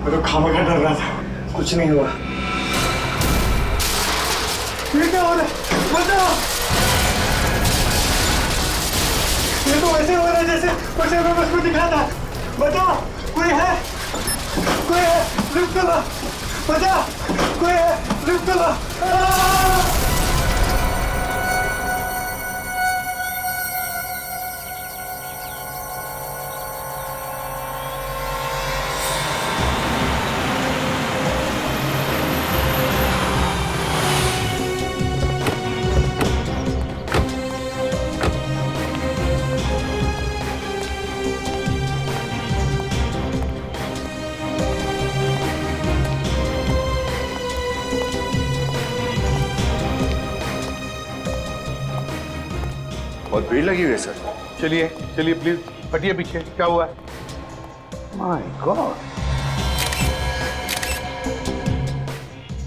मैं तो खामखा डर रहा था, कुछ नहीं हुआ। ये क्या हो रहा है? बचाओ! ये तो वैसे हो रहा है जैसे मैं बस को दिखा था। बचाओ! कोई है? कोई है? लिफ्ट करो! बचाओ! कोई है? लिफ्ट करो! बहुत भीड़ लगी हुई है सर। चलिए चलिए प्लीज हटिए पीछे। क्या हुआ है? माय गॉड,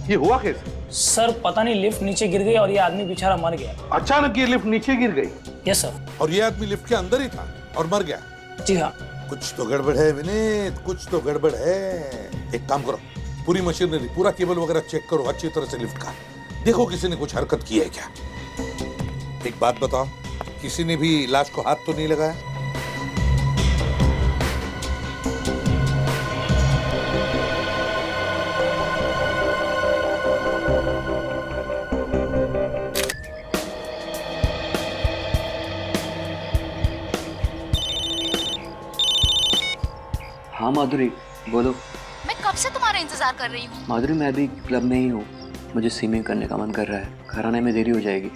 ये हुआ कैसे? सर पता नहीं लिफ्ट नीचे गिर गई और ये आदमी बेचारा मर गया। अचानक ये लिफ्ट नीचे गिर गई? Yes sir. और ये आदमी लिफ्ट के अंदर ही था और मर गया? जी हाँ। कुछ तो गड़बड़ है विनीत, कुछ तो गड़बड़ है। एक काम करो, पूरी मशीनरी, पूरा केबल वगैरह चेक करो अच्छी तरह से लिफ्ट का। देखो किसी ने कुछ हरकत की है क्या। एक बात बताओ, किसी ने भी लाश को हाथ तो नहीं लगाया? हाँ माधुरी बोलो। मैं कब से तुम्हारा इंतजार कर रही हूँ। माधुरी मैं अभी क्लब में ही हूँ, मुझे स्विमिंग करने का मन कर रहा है, घर आने में देरी हो जाएगी।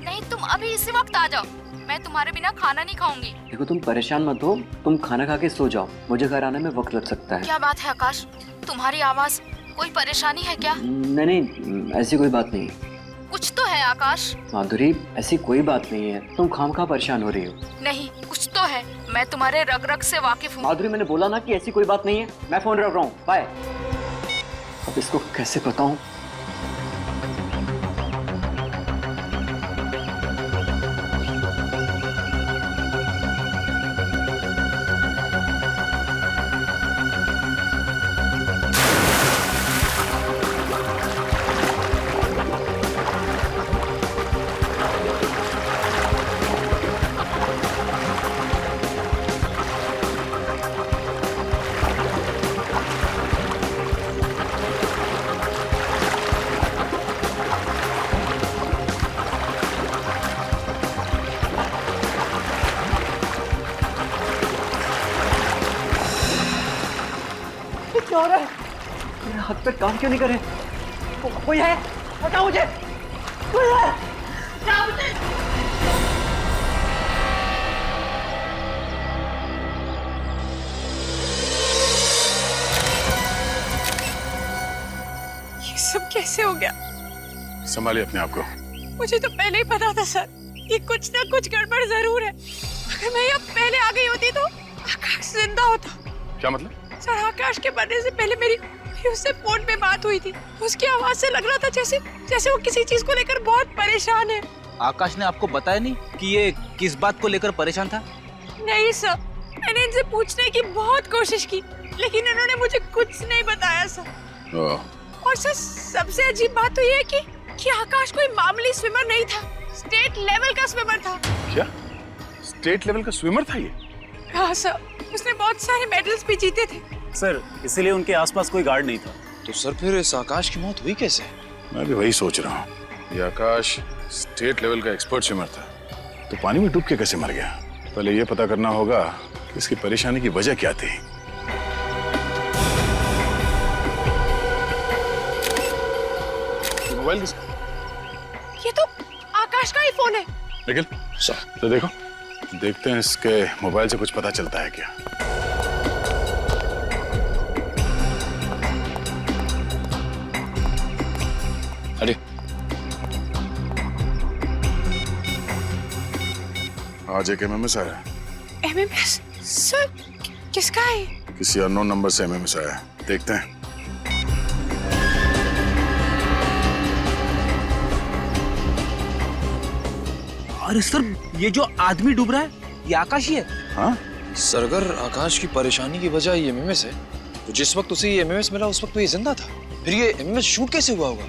नहीं, तुम अभी इसी वक्त आ जाओ, मैं तुम्हारे बिना खाना नहीं खाऊंगी। देखो तुम परेशान मत हो, तुम खाना खा के सो जाओ, मुझे घर आने में वक्त लग सकता है। क्या बात है आकाश, तुम्हारी आवाज, कोई परेशानी है क्या? नहीं ऐसी कोई बात नहीं है। कुछ तो है आकाश। माधुरी ऐसी कोई बात नहीं है, तुम खामखा परेशान हो रही हो। नहीं, कुछ तो है, मैं तुम्हारे रग रग से वाकिफ हूँ। माधुरी मैंने बोला ना कि ऐसी कोई बात नहीं है। मैं फोन रख रहा हूँ, बाय। अब इसको कैसे बताऊं? क्या हो रहा है? मेरे हाथ पे काम क्यों नहीं करे? कोई है? बताओ मुझे, कोई है? बताओ मुझे। ये सब कैसे हो गया? संभालिए अपने आप को। मुझे तो पहले ही पता था सर, ये कुछ ना कुछ गड़बड़ जरूर है। अगर मैं यहाँ पहले आ गई होती तो आकाश जिंदा होता। क्या मतलब? सर आकाश के मरने से पहले मेरी उससे फोन पे बात हुई थी। उसकी आवाज से लग रहा था जैसे वो किसी चीज को लेकर बहुत परेशान है। आकाश ने आपको बताया नहीं कि ये किस बात को लेकर परेशान था? नहीं सर, मैंने इनसे पूछने की बहुत कोशिश की, लेकिन इन्होंने मुझे कुछ नहीं बताया सर। और सर सबसे अजीब बात तो ये है कि आकाश कोई मामूली स्विमर नहीं था, स्टेट लेवल का स्विमर था। क्या? स्टेट लेवल का स्विमर था ये? हाँ सर, उसने बहुत सारे मेडल्स भी जीते थे। सर इसीलिए उनके आसपास कोई गार्ड नहीं था। तो सर फिर इस आकाश की मौत हुई कैसे? मैं भी वही सोच रहा हूँ। ये आकाश स्टेट लेवल का एक्सपर्ट स्विमर था, तो पानी में डूब के कैसे मर गया? पहले ये पता करना होगा कि इसकी परेशानी की वजह क्या थी। मोबाइल किसका? ये तो आकाश का ही फोन है। निखिल सर, तो देखो, देखते हैं इसके मोबाइल से कुछ पता चलता है क्या। अरे आज एक एमएमएस आया। एमएमएस? सर किसका है? किसी अननोन नंबर से एमएमएस आया है, देखते हैं। अरे सर ये जो आदमी डूब रहा है ये आकाश ही है। हाँ सर, अगर आकाश की परेशानी की वजह ये एमएमएस है तो जिस वक्त उसे ये एमएमएस मिला उस वक्त तो ये जिंदा था। फिर ये एमएमएस शूट कैसे हुआ होगा?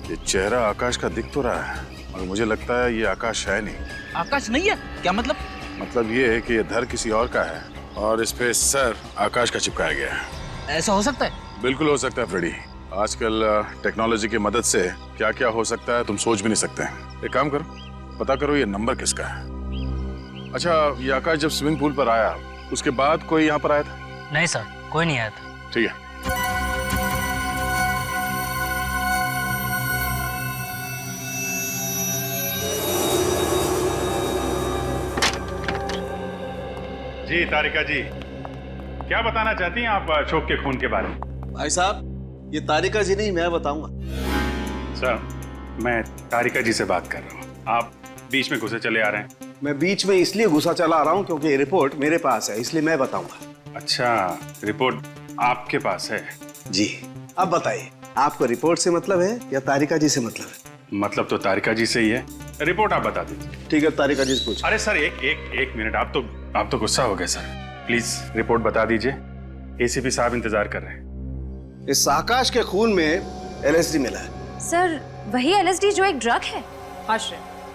ये चेहरा आकाश का दिख तो रहा है और मुझे लगता है ये आकाश है नहीं। आकाश नहीं है? क्या मतलब? मतलब ये है कि ये धर किसी और का है और इस पे सर आकाश का चिपकाया गया है। ऐसा हो सकता है? बिल्कुल हो सकता है फ्रेडी। आजकल टेक्नोलॉजी की मदद से क्या क्या हो सकता है तुम सोच भी नहीं सकते। एक काम करो, पता करो ये नंबर किसका है। अच्छा, ये आकाश जब स्विमिंग पूल पर आया उसके बाद कोई यहाँ पर आया था? नहीं सर, कोई नहीं आया था। ठीक है। जी तारिका जी, क्या बताना चाहती हैं आप अशोक के खून के बारे में? भाई साहब, ये तारिका जी नहीं, मैं बताऊंगा। सर, मैं तारिका जी से बात कर रहा हूँ, आप बीच में घुसे चले आ रहे हैं। मैं बीच में इसलिए घुसा चला आ रहा हूँ क्योंकि रिपोर्ट मेरे पास है, इसलिए मैं बताऊंगा। अच्छा, रिपोर्ट आपके पास है? जी। अब बताइए, आपको रिपोर्ट से मतलब है या तारिका जी से मतलब है? मतलब तो तारिका जी से ही है। रिपोर्ट आप बता दीजिए। ठीक है, तारिका जी से पूछ। अरे सर, एक मिनट, आप तो गुस्सा हो गए सर। प्लीज रिपोर्ट बता दीजिए, एसीपी साहब इंतजार कर रहे हैं। इस आकाश के खून में एलएसडी मिला है। सर, वही एलएसडी जो एक ड्रग है?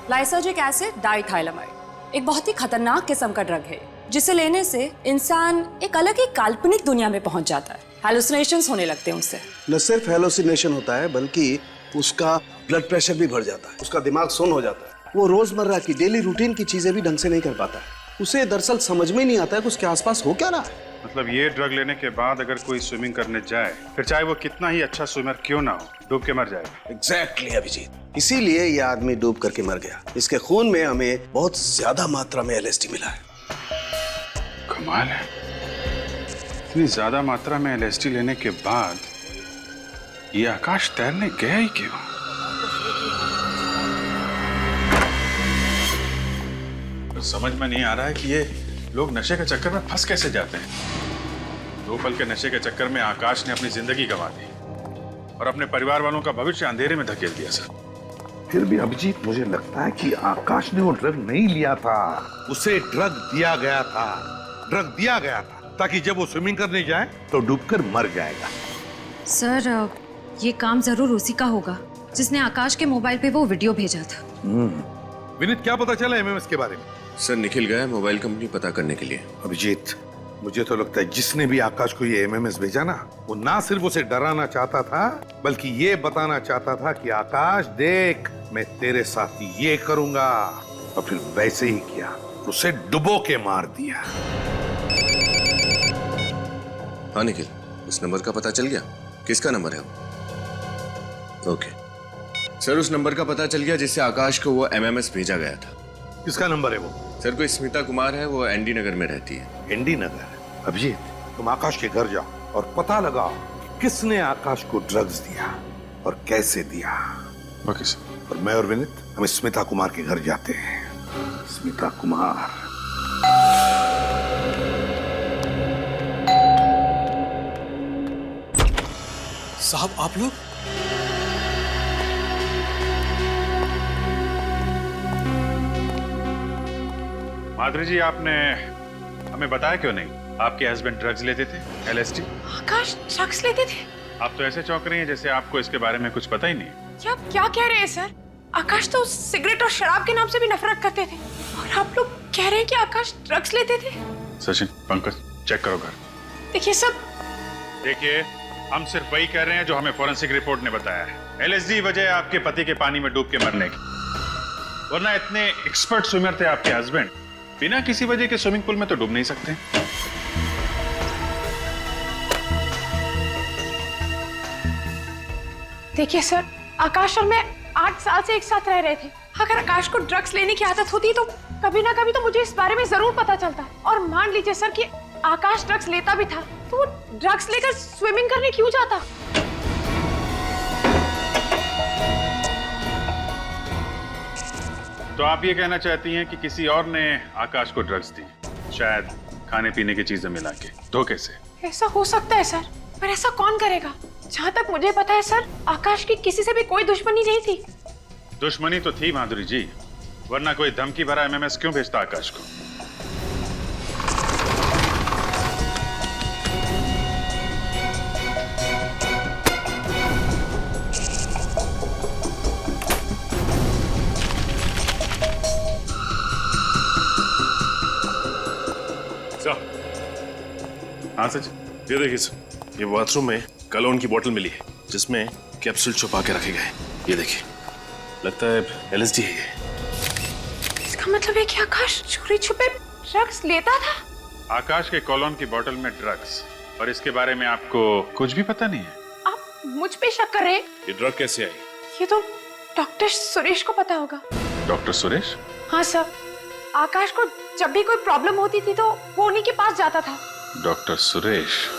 लाइसर्जिक एसिड डाइथाइलामाइड एक बहुत ही खतरनाक किस्म का ड्रग है जिसे लेने से इंसान एक अलग ही काल्पनिक दुनिया में पहुंच जाता है। हैलुसिनेशंस होने लगते हैं उससे। न सिर्फ हैलुसिनेशन होता है बल्कि उसका ब्लड प्रेशर भी बढ़ जाता है, उसका दिमाग सुन्न हो जाता है, वो रोजमर्रा की डेली रूटीन की चीजें भी ढंग से नहीं कर पाता है। उसे दरअसल समझ में नहीं आता है कि उसके आसपास हो क्या रहा है। मतलब ये ड्रग लेने के बाद अगर कोई स्विमिंग करने जाए, फिर चाहे वो कितना ही अच्छा स्विमर क्यों ना हो, डूब के मर जाएगा। एग्जैक्टली अभिजीत, इसीलिए ये आदमी डूब करके मर गया। इसके खून में हमें बहुत ज्यादा मात्रा में एलएसडी मिला है। कमाल है, इतनी ज्यादा मात्रा में एलएसडी लेने के बाद ये आकाश तैरने गया ही क्यों? समझ में नहीं आ रहा है कि ये लोग नशे के चक्कर में फंस कैसे जाते हैं। 2 पल के नशे के चक्कर में आकाश ने अपनी जिंदगी गंवा दी और अपने परिवार वालों का भविष्य अंधेरे में धकेल दिया। सर, फिर भी अभिजीत, मुझे लगता है कि आकाश ने वो ड्रग नहीं लिया था, उसे ड्रग दिया गया था। ड्रग दिया गया था ताकि जब वो स्विमिंग करने जाए तो डूबकर मर जाएगा। सर, ये काम जरूर उसी का होगा जिसने आकाश के मोबाइल पे वो वीडियो भेजा था। विनीत, क्या पता चला एमएमएस के बारे में? सर, निखिल गया मोबाइल कंपनी पता करने के लिए। अभिजीत, मुझे तो लगता है जिसने भी आकाश को ये एमएमएस भेजा ना, वो ना सिर्फ उसे डराना चाहता था बल्कि ये बताना चाहता था कि आकाश देख, मैं तेरे साथ ये करूंगा। और फिर वैसे ही किया, उसे डुबो के मार दिया। हाँ निखिल, उस नंबर का पता चल गया? किसका नंबर है वो? ओके सर, उस नंबर का पता चल गया जिससे आकाश को वो एमएमएस भेजा गया था। किसका नंबर है वो? सर, कोई स्मिता कुमार है, वो एनडी नगर में रहती है। एनडी नगर? अभिजीत, तुम आकाश के घर जाओ और पता लगाओ कि किसने आकाश को ड्रग्स दिया और कैसे दिया। Okay sir. और मैं और विनीत हम स्मिता कुमार के घर जाते हैं। स्मिता कुमार। साहब, आप लोग? माधुरी जी, आपने हमें बताया क्यों नहीं? आपके हस्बैंड ड्रग्स लेते थे, एलएसडी। आकाश ड्रग्स लेते थे? आप तो ऐसे चौंक रही हैं जैसे आपको इसके बारे में कुछ पता ही नहीं। क्या कह रहे हैं सर? आकाश तो सिगरेट और शराब के नाम से भी नफरत करते थे और आप लोग कह रहे हैं कि आकाश ड्रग्स लेते थे? सचिन, पंकज, चेक करो घर। देखिए सब, देखिए, हम सिर्फ वही कह रहे हैं जो हमें फोरेंसिक रिपोर्ट ने बताया है। एलएसडी वजह है आपके पति के पानी में डूब के मरने की, वरना इतने एक्सपर्ट स्विमर थे आपके हस्बैंड, बिना किसी वजह के स्विमिंग पूल में तो डूब नहीं सकते। देखिए सर, आकाश और मैं 8 साल से एक साथ रह रहे थे। अगर आकाश को ड्रग्स लेने की आदत होती तो कभी ना कभी तो मुझे इस बारे में जरूर पता चलता। और मान लीजिए सर कि आकाश ड्रग्स लेता भी था तो वो ड्रग्स लेकर स्विमिंग करने क्यों जाता? तो आप ये कहना चाहती हैं कि किसी और ने आकाश को ड्रग्स दी, शायद खाने पीने की चीजें मिला के, धोखे से? ऐसा हो सकता है सर, पर ऐसा कौन करेगा? जहाँ तक मुझे पता है सर, आकाश की किसी से भी कोई दुश्मनी नहीं थी। दुश्मनी तो थी माधुरी जी, वरना कोई धमकी भरा एमएमएस क्यों भेजता आकाश को? हाँ सच। ये देखिए सर, ये बाथरूम में कलोन की बोतल मिली है जिसमें कैप्सूल छुपा के रखे गए। ये देखिए, लगता है LSD है ये। इसका मतलब है कि आकाश चोरी छुपे ड्रग्स लेता था। आकाश के कॉलोन की बोतल में ड्रग्स, और इसके बारे में आपको कुछ भी पता नहीं है? आप मुझ पे शक कर रहे हैं? ये ड्रग कैसे आई? ये तो डॉक्टर सुरेश को पता होगा। डॉक्टर सुरेश? हाँ सर, आकाश को जब भी कोई प्रॉब्लम होती थी तो वो उन्हीं के पास जाता था। डॉक्टर सुरेश?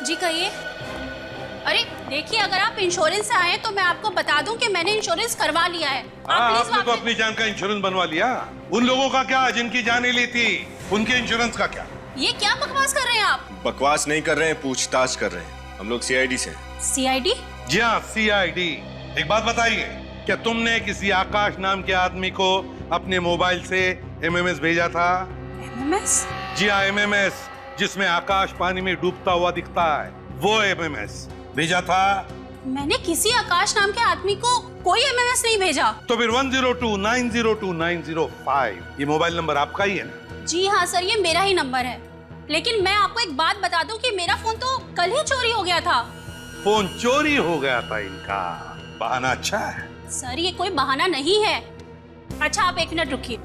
जी कहिए। अरे देखिए, अगर आप इंश्योरेंस से आए तो मैं आपको बता दूं कि मैंने इंश्योरेंस करवा लिया है। आपने तो अपनी जान का इंश्योरेंस बनवा लिया। उन लोगों का क्या जिनकी जानें ली थी, उनके इंश्योरेंस का क्या? ये क्या बकवास कर रहे हैं आप? बकवास नहीं कर रहे हैं, पूछताछ कर रहे हैं। हम लोग CID से। CID? जी हाँ, CID। एक बात बताइए, क्या तुमने किसी आकाश नाम के आदमी को अपने मोबाइल से MMS भेजा था? MMS? जी हाँ, MMS, जिसमें आकाश पानी में डूबता हुआ दिखता है, वो MMS भेजा था? मैंने किसी आकाश नाम के आदमी को कोई MMS नहीं भेजा। तो फिर 1029029005 ये मोबाइल नंबर आपका ही है ना? जी हाँ सर, ये मेरा ही नंबर है। लेकिन मैं आपको एक बात बता दूं कि मेरा फोन तो कल ही चोरी हो गया था। फोन चोरी हो गया था इनका? बहाना अच्छा है। सर ये कोई बहाना नहीं है। अच्छा आप 1 मिनट रुकिए।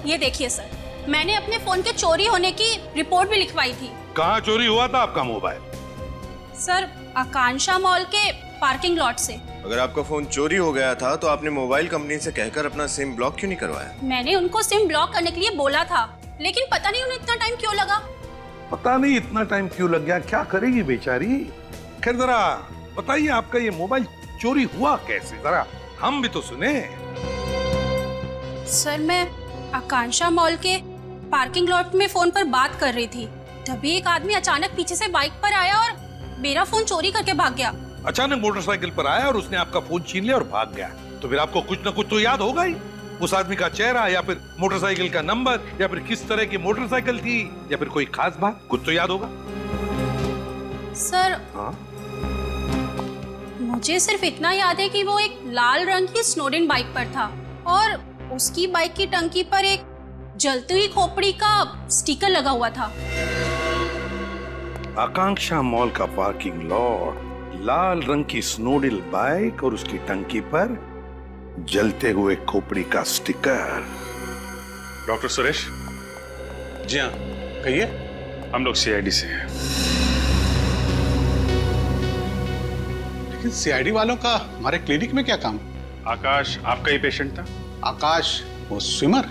ये देखिए सर, मैंने अपने फोन के चोरी होने की रिपोर्ट भी लिखवाई थी। कहाँ चोरी हुआ था आपका मोबाइल? सर आकांक्षा मॉल के पार्किंग लॉट से। अगर आपका फोन चोरी हो गया था तो आपने मोबाइल कंपनी से कहकर अपना सिम ब्लॉक क्यों नहीं करवाया? मैंने उनको सिम ब्लॉक करने के लिए बोला था, लेकिन पता नहीं उन्हें इतना टाइम क्यों लगा। पता नहीं इतना टाइम क्यों लग गया, क्या करेगी बेचारी। खैर जरा बताइए, आपका ये मोबाइल चोरी हुआ कैसे, जरा हम भी तो सुने। सर मैं आकांक्षा मॉल के पार्किंग लॉट में फोन पर बात कर रही थी, तभी एक आदमी अचानक पीछे से बाइक पर आया और मेरा फोन चोरी करके भाग गया। अचानक मोटरसाइकिल पर आया और उसने आपका फोन छीन लिया और भाग गया। तो फिर आपको कुछ ना कुछ तो याद होगा ही, उस आदमी का चेहरा या फिर मोटरसाइकिल का नंबर या फिर किस तरह की मोटरसाइकिल थी या फिर कोई खास बात, कुछ तो याद होगा। सर हाँ? मुझे सिर्फ इतना याद है कि वो एक लाल रंग की स्नोडेन बाइक पर था और उसकी बाइक की टंकी पर एक जलती हुई खोपड़ी का स्टिकर लगा हुआ था। आकांक्षा मॉल का पार्किंग लॉट, लाल रंग की स्नोडिल बाइक और उसकी टंकी पर जलते हुए खोपड़ी का स्टिकर। डॉक्टर सुरेश? जी हाँ, कहिए। हम लोग CID से हैं। लेकिन CID वालों का हमारे क्लिनिक में क्या काम? आकाश आपका ही पेशेंट था? आकाश वो स्विमर?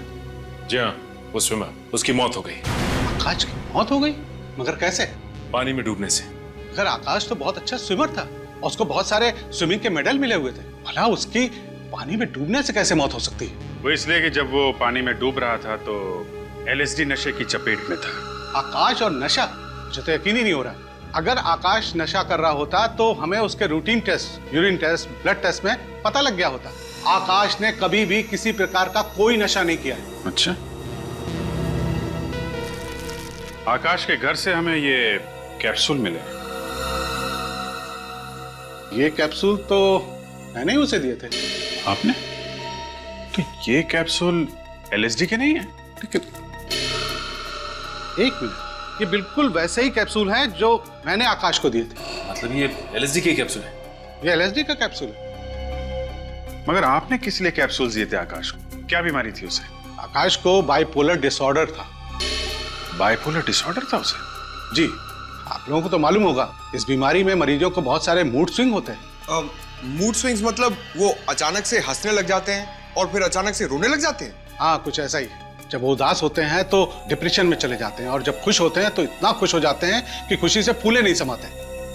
जी हाँ, वो स्विमर, उसकी मौत हो गई। आकाश की मौत हो गई? मगर कैसे? पानी में डूबने से। अगर आकाश तो बहुत अच्छा स्विमर था और उसको बहुत सारे स्विमिंग के मेडल मिले हुए थे, भला उसकी पानी में डूबने से कैसे मौत हो सकती है? वो इसलिए कि जब वो पानी में डूब रहा था तो LSD नशे की चपेट में था। आकाश और नशा? मुझे तो यकीन ही नहीं हो रहा। अगर आकाश नशा कर रहा होता तो हमें उसके routine test, urine test, blood test में पता लग गया होता। आकाश ने कभी भी किसी प्रकार का कोई नशा नहीं किया है। अच्छा, आकाश के घर से हमें ये कैप्सूल मिले। ये कैप्सूल तो मैंने ही उसे दिए थे। आपने? तो ये कैप्सूल LSD के नहीं है? लेकिन एक मिनट, ये बिल्कुल वैसे ही कैप्सूल हैं जो मैंने आकाश को दिए थे। मतलब ये LSD के कैप्सूल है? ये LSD का कैप्सूल है। मगर आपने किस लिए कैप्सूल दिए थे आकाश को? क्या बीमारी थी उसे? आकाश को बाइपोलर डिसऑर्डर था। बाइपोलर डिसऑर्डर था उसे? जी, आप लोगों को तो मालूम होगा, इस बीमारी में मरीजों को बहुत सारे मूड स्विंग होते हैं। मूड स्विंग्स मतलब वो अचानक से हंसने लग जाते हैं और फिर अचानक से रोने लग जाते हैं? हाँ, कुछ ऐसा ही। जब वो उदास होते हैं तो डिप्रेशन में चले जाते हैं और जब खुश होते हैं तो इतना खुश हो जाते हैं कि खुशी से फूले नहीं समाते।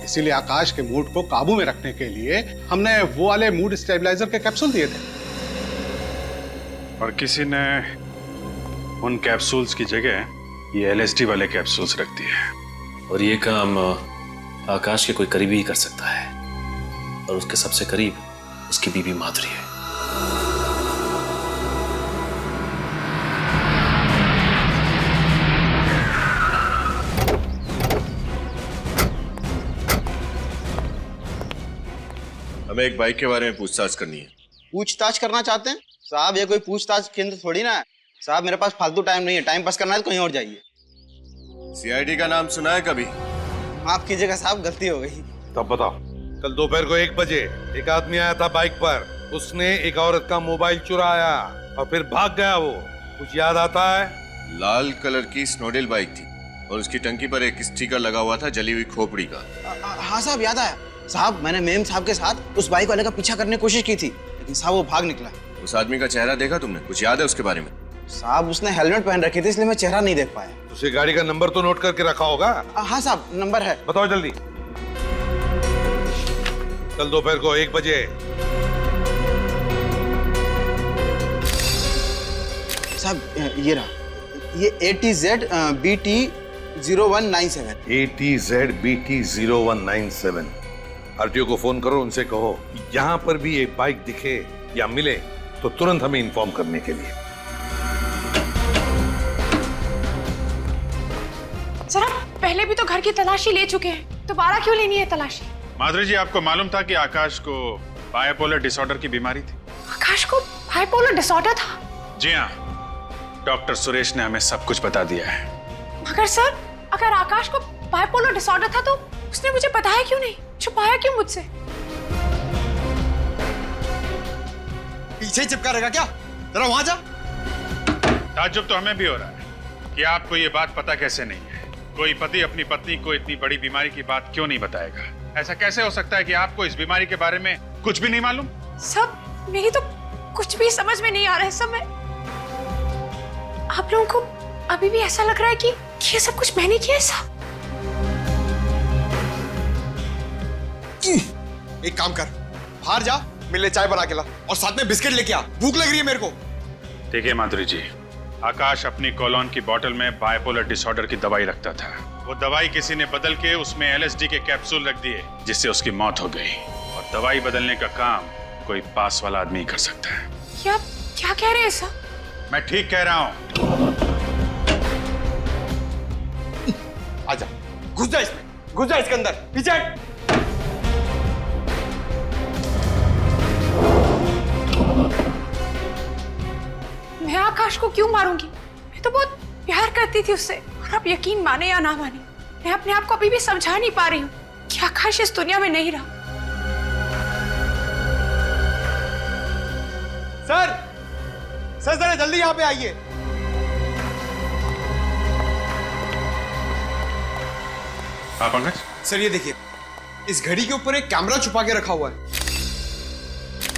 इसीलिए आकाश के मूड को काबू में रखने के लिए हमने वो वाले मूड स्टेबलाइजर के कैप्सूल दिए थे। और किसी ने उन कैप्सूल्स की जगह ये LSD वाले कैप्सूल्स रख दिए। और ये काम आकाश के कोई करीबी ही कर सकता है, और उसके सबसे करीब उसकी बीवी माधुरी है। हमें एक बाइक के बारे में पूछताछ करनी है। पूछताछ करना चाहते हैं साहब? ये कोई पूछताछ केंद्र थोड़ी ना है साहब। मेरे पास फालतू टाइम नहीं है। टाइम पास करना है तो कहीं और जाइए। सीआईडी का नाम सुना है कभी? माफ कीजिएगा साहब, गलती हो गई। तब बताओ। कल दोपहर को 1 बजे एक आदमी आया था बाइक पर। उसने एक औरत का मोबाइल चुराया और फिर भाग गया। वो कुछ याद आता है? लाल कलर की स्नोडेल बाइक थी और उसकी टंकी पर एक स्टिकर लगा हुआ था जली हुई खोपड़ी का। हाँ साहब, याद आया साहब। मैंने मेम साहब के साथ उस बाइक वाले का पीछा करने की कोशिश की थी, लेकिन साहब वो भाग निकला। उस आदमी का चेहरा देखा तुमने? कुछ याद है उसके बारे में? साहब उसने हेलमेट पहन रखी थी, इसलिए मैं चेहरा नहीं देख पाया। उसे गाड़ी का नंबर तो नोट करके रखा होगा? हाँ साहब, नंबर है। बताओ जल्दी। कल दोपहर को 1 बजे। साहब ये रहा, ये ATZ BT 0197। ATZ BT 0197। RTO को फोन करो, उनसे कहो कि यहाँ पर भी एक बाइक दिखे या मिले तो तुरंत हमें इन्फॉर्म करने के लिए। सर आप पहले भी तो घर की तलाशी ले चुके हैं, दोबारा क्यों लेनी है तलाशी? माधुरी जी, आपको मालूम था कि आकाश को बाइपोलर डिसऑर्डर की बीमारी थी? आकाश को बाइपोलर डिसऑर्डर था? जी हाँ, डॉक्टर सुरेश ने हमें सब कुछ बता दिया है। मगर सर, अगर आकाश को बाइपोलर डिसऑर्डर था तो उसने मुझे बताया क्यों नहीं, छुपाया क्यों मुझसे? पीछे ही चिपका रहेगा क्या? जरा वहां जा। ताज्जुब तो हमें भी हो रहा है कि आपको ये बात पता कैसे नहीं है। कोई पति अपनी पत्नी को इतनी बड़ी बीमारी की बात क्यों नहीं बताएगा? ऐसा कैसे हो सकता है कि आपको इस बीमारी के बारे में कुछ भी नहीं मालूम? सब मेरी तो कुछ भी समझ में नहीं आ रहा है। सब आप लोगों को अभी भी ऐसा लग रहा है कि ये सब कुछ मैंने किया है? साहब एक काम कर, बाहर जा, मिले चाय बना के ला और साथ में बिस्किट लेके आ। भूख लग रही है मेरे को। देखिए माधुरी जी, आकाश अपनी कॉलोन की बोतल में बाइपोलर डिसऑर्डर की दवाई रखता था। वो दवाई किसी ने बदल के उसमें LSD के कैप्सूल रख दिए, जिससे उसकी मौत हो गई। और दवाई बदलने का काम कोई पास वाला आदमी कर सकता है। क्या कह रहे हैं सर? मैं ठीक कह रहा हूँ। आजा, घुस जा इसमें, घुस जा इसके अंदर, पीछे हट। मैं आकाश को क्यों मारूंगी? मैं तो बहुत प्यार करती थी उससे। और आप यकीन माने या ना माने, मैं अपने आप को अभी भी समझा नहीं पा रही हूँ कि आकाश इस दुनिया में नहीं रहा। सर जरा जल्दी यहाँ पे आइए। हाँ पंकज। सर ये देखिए, इस घड़ी के ऊपर एक कैमरा छुपा के रखा हुआ है।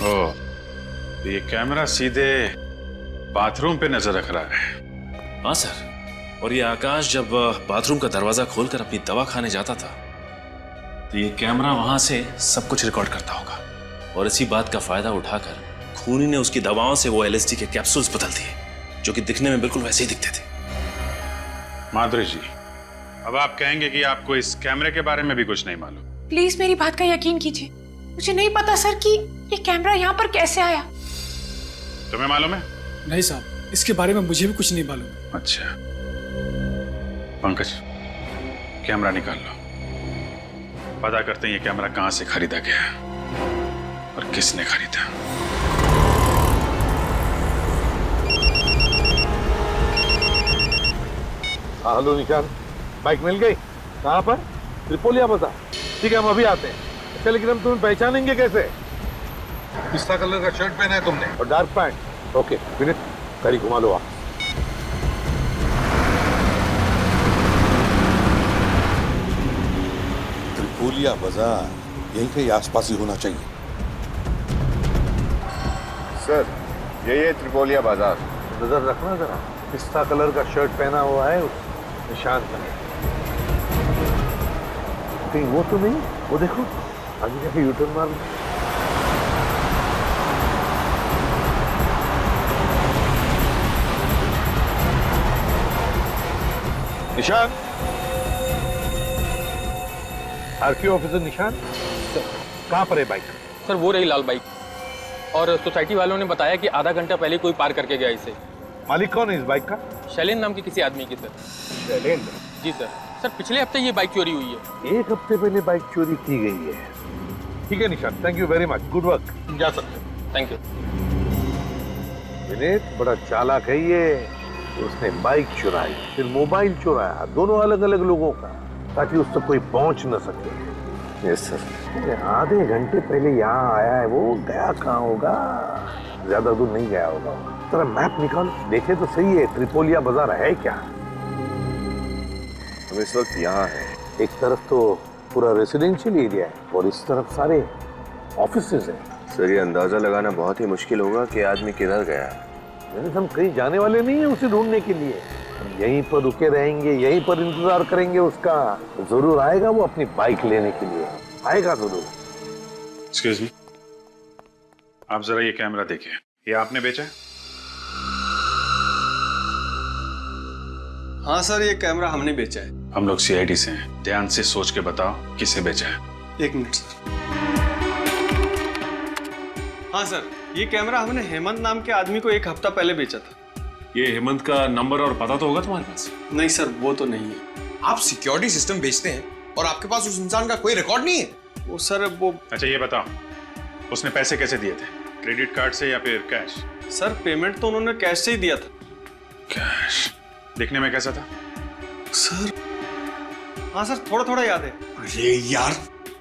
ओह, तो ये कैमरा सीधे बाथरूम पे नजर रख रहा है। हाँ सर, और ये आकाश जब बाथरूम का दरवाजा खोलकर अपनी दवा खाने जाता था तो ये कैमरा वहां से सब कुछ रिकॉर्ड करता होगा। और इसी बात का फायदा उठाकर खूनी ने उसकी दवाओं से वो LSD के कैप्सूल्स बदल दिए, जो कि दिखने में बिल्कुल वैसे ही दिखते थे। माधुरी जी, अब आप कहेंगे कि आपको इस कैमरे के बारे में भी कुछ नहीं मालूम? प्लीज मेरी बात का यकीन कीजिए, मुझे नहीं पता सर कि ये कैमरा यहाँ पर कैसे आया। तुम्हें मालूम है? नहीं साहब, इसके बारे में मुझे भी कुछ नहीं मालूम। अच्छा पंकज, कैमरा निकाल लो, पता करते हैं ये कैमरा कहां से खरीदा गया और किसने खरीदा। हेलो निशान, बाइक मिल गई? कहाँ पर? त्रिपोलिया बाजार। ठीक है, हम अभी आते हैं। अच्छा, लेकिन हम तुम्हें पहचानेंगे कैसे? पिस्ता कलर का शर्ट पहना है तुमने और डार्क पैंट। ओके, विनीत गाड़ी घुमा लो आप। त्रिपोलिया बाजार यहीं कहीं आसपास ही होना चाहिए। सर, यही है त्रिपोलिया बाजार। नजर रखना जरा, पिस्ता कलर का शर्ट पहना हुआ है उस निशान पर। कहीं वो तो नहीं? वो देखो, आगे जाके यूटर्न मार लो। निशान, आरटीओ ऑफिसर निशान, कहाँ पर है बाइक? सर वो रही लाल बाइक, और सोसाइटी वालों ने बताया कि आधा घंटा पहले कोई पार करके गया इसे। मालिक कौन है इस बाइक का? शैलेंद्र नाम के किसी आदमी की सर। शैलेंद्र? जी सर। सर पिछले हफ्ते ये बाइक चोरी हुई है। 1 हफ्ते पहले बाइक चोरी की गई है। ठीक है निशान, thank you very much, good work, जा सकते हैं। Thank you. विनीत बड़ा चालाक है ये। उसने बाइक चुराई, फिर मोबाइल चुराया, दोनों अलग अलग लोगों का, ताकि उस तक कोई पहुंच न सके। Yes sir. आधे घंटे पहले यहाँ आया है वो, गया कहाँ होगा? ज्यादा दूर नहीं गया होगा। तेरा मैप निकाल, देखे तो सही है त्रिपोलिया बाजार है क्या? हम इस वक्त यहाँ हैं। एक तरफ तो पूरा रेसिडेंशियल एरिया है और इस तरफ सारे ऑफिसेज हैं। सर ये अंदाजा लगाना बहुत ही मुश्किल होगा कि आदमी किधर गया है। हम कहीं जाने वाले नहीं है उसे ढूंढने के लिए। हम यहीं पर रुके रहेंगे, यहीं पर इंतजार करेंगे उसका। जरूर आएगा वो अपनी बाइक लेने के लिए, आएगा जरूर। एक्सक्यूज मी, आप जरा ये कैमरा देखिए, ये आपने बेचा है? हाँ सर, ये कैमरा हमने बेचा है। हम लोग सीआईडी से हैं, ध्यान से सोच के बताओ किसे बेचा है। एक मिनट सर। हाँ सर, ये कैमरा हमने हेमंत नाम के आदमी को 1 हफ्ता पहले बेचा था। ये हेमंत का नंबर और पता तो होगा तुम्हारे पास? नहीं सर, वो तो नहीं है। आप सिक्योरिटी सिस्टम बेचते हैं और आपके पास उस इंसान का कोई रिकॉर्ड नहीं है? वो सर वो। अच्छा ये बताओ, उसने पैसे कैसे दिए थे? क्रेडिट कार्ड से या फिर कैश? सर पेमेंट तो उन्होंने कैश से ही दिया था। कैश? दिखने में कैसा था? सर हाँ सर, थोड़ा थोड़ा याद है। अरे यार,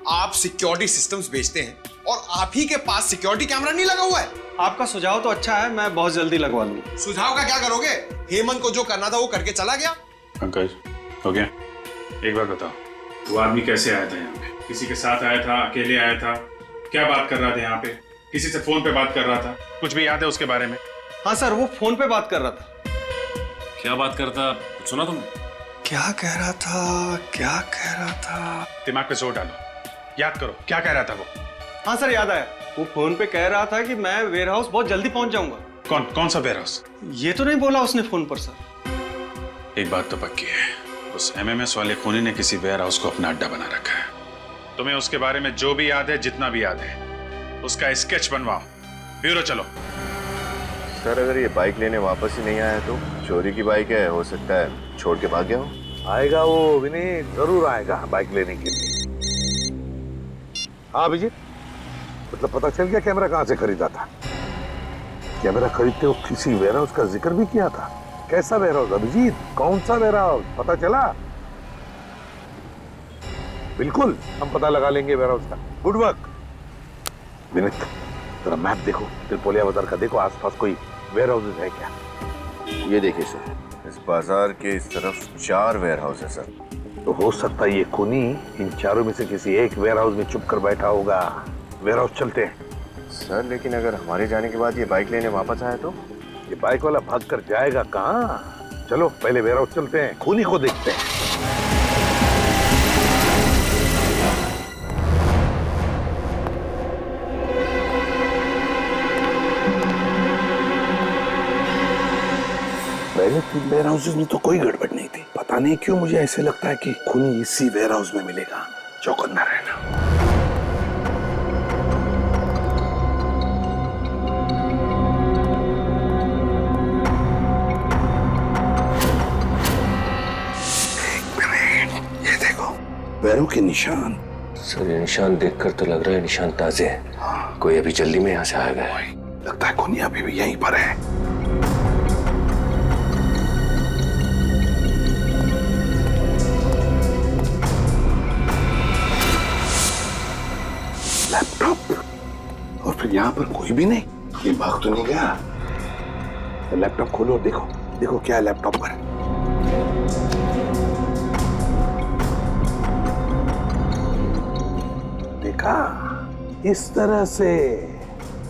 आप सिक्योरिटी सिस्टम्स बेचते हैं और आप ही के पास सिक्योरिटी कैमरा नहीं लगा हुआ है। आपका सुझाव तो अच्छा है, मैं बहुत जल्दी लगवा लूंगा। सुझाव का क्या करोगे? हेमंत को जो करना था वो करके चला गया। पंकज, हो गया? एक बात बताओ, वो आदमी कैसे आया था यहाँ पे? किसी के साथ आया था, अकेले आया था, क्या बात कर रहा था यहाँ पे? किसी से फोन पे बात कर रहा था? कुछ भी याद है उसके बारे में? हाँ सर, वो फोन पे बात कर रहा था। क्या बात करता, सुना तुमने? क्या कह रहा था, क्या कह रहा था? दिमाग पे जोर डालो, याद करो, क्या कह रहा था वो? हाँ सर, याद आया। वो फोन पे कह रहा था कि मैं वेयर हाउस बहुत जल्दी पहुंच जाऊंगा। कौन सा वेयर हाउस? ये तो नहीं बोला उसने फोन पर सर। एक बात तो पक्की है, उस एमएमएस वाले खूनी ने किसी वेयर हाउस को अपना अड्डा बना रखा है। तुम्हें उसके बारे में जो भी याद है, जितना भी याद है, उसका स्केच बनवाओ, ब्यूरो चलो। सर अगर ये बाइक लेने वापस ही नहीं आया तो? चोरी की बाइक है, हो सकता है छोड़ के भाग गया हो। आएगा वो विनीत, जरूर आएगा बाइक लेने के लिए। हाँ अभिजीत, मतलब पता चल गया कैमरा कहाँ से खरीदा था? कैमरा खरीदते वक्त किसी वेयर हाउस का जिक्र भी किया था। कैसा वेयर हाउस अभिजीत, कौन सा वेयर हाउस, पता चला? बिल्कुल, हम पता लगा लेंगे वेयर हाउस का। गुड वर्क विनीत, जरा मैप देखो, त्रिपोलिया बाजार का देखो, आसपास कोई वेयर हाउस है क्या? ये देखिए सर, इस बाजार के इस तरफ 4 वेयर हाउस है सर। तो हो सकता है ये खूनी इन चारों में से किसी एक वेयर हाउस में छुप कर बैठा होगा। वेयर हाउस चलते हैं। सर लेकिन अगर हमारे जाने के बाद ये बाइक लेने वापस आया तो? ये बाइक वाला भाग कर जाएगा कहाँ? चलो पहले वेयर हाउस चलते हैं, खूनी को देखते हैं। पहले 3 वेयर हाउसेस में तो कोई गड़बड़ नहीं थी। पता नहीं क्यों मुझे ऐसे लगता है कि खूनी इसी वेयर हाउस में मिलेगा। चौकन्ना रहना। पैरों के निशान। सर ये निशान देखकर तो लग रहा है निशान ताजे हैं। हाँ। कोई अभी जल्दी में यहाँ से आ गया है। लगता है खूनी अभी भी यहीं पर है। लैपटॉप, और फिर यहाँ पर कोई भी नहीं। ये भाग तो नहीं गया। लैपटॉप खोलो और देखो, देखो क्या है लैपटॉप पर। देखा, इस तरह से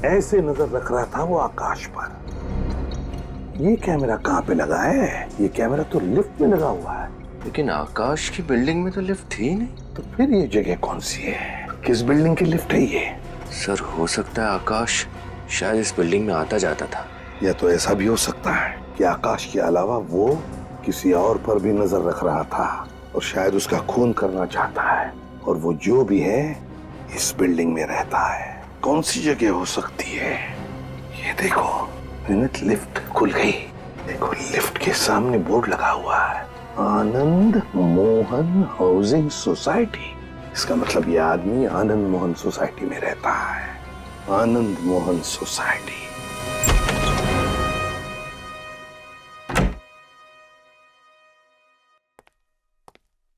ऐसे नजर रख रहा था वो आकाश पर। ये कैमरा कहाँ पे लगा है? ये कैमरा तो लिफ्ट में लगा हुआ है। लेकिन आकाश की बिल्डिंग में तो लिफ्ट थी नहीं। तो फिर ये जगह कौन सी है? किस बिल्डिंग की लिफ्ट है ये? सर हो सकता है आकाश शायद इस बिल्डिंग में आता जाता था। या तो ऐसा भी हो सकता है कि आकाश के अलावा वो किसी और पर भी नजर रख रहा था और शायद उसका खून करना चाहता है, और वो जो भी है इस बिल्डिंग में रहता है। कौन सी जगह हो सकती है? ये देखो, लिफ्ट खुल गई। देखो लिफ्ट के सामने बोर्ड लगा हुआ है, आनंद मोहन हाउसिंग सोसाइटी। इसका मतलब ये आदमी आनंद मोहन सोसाइटी में रहता है। आनंद मोहन सोसाइटी।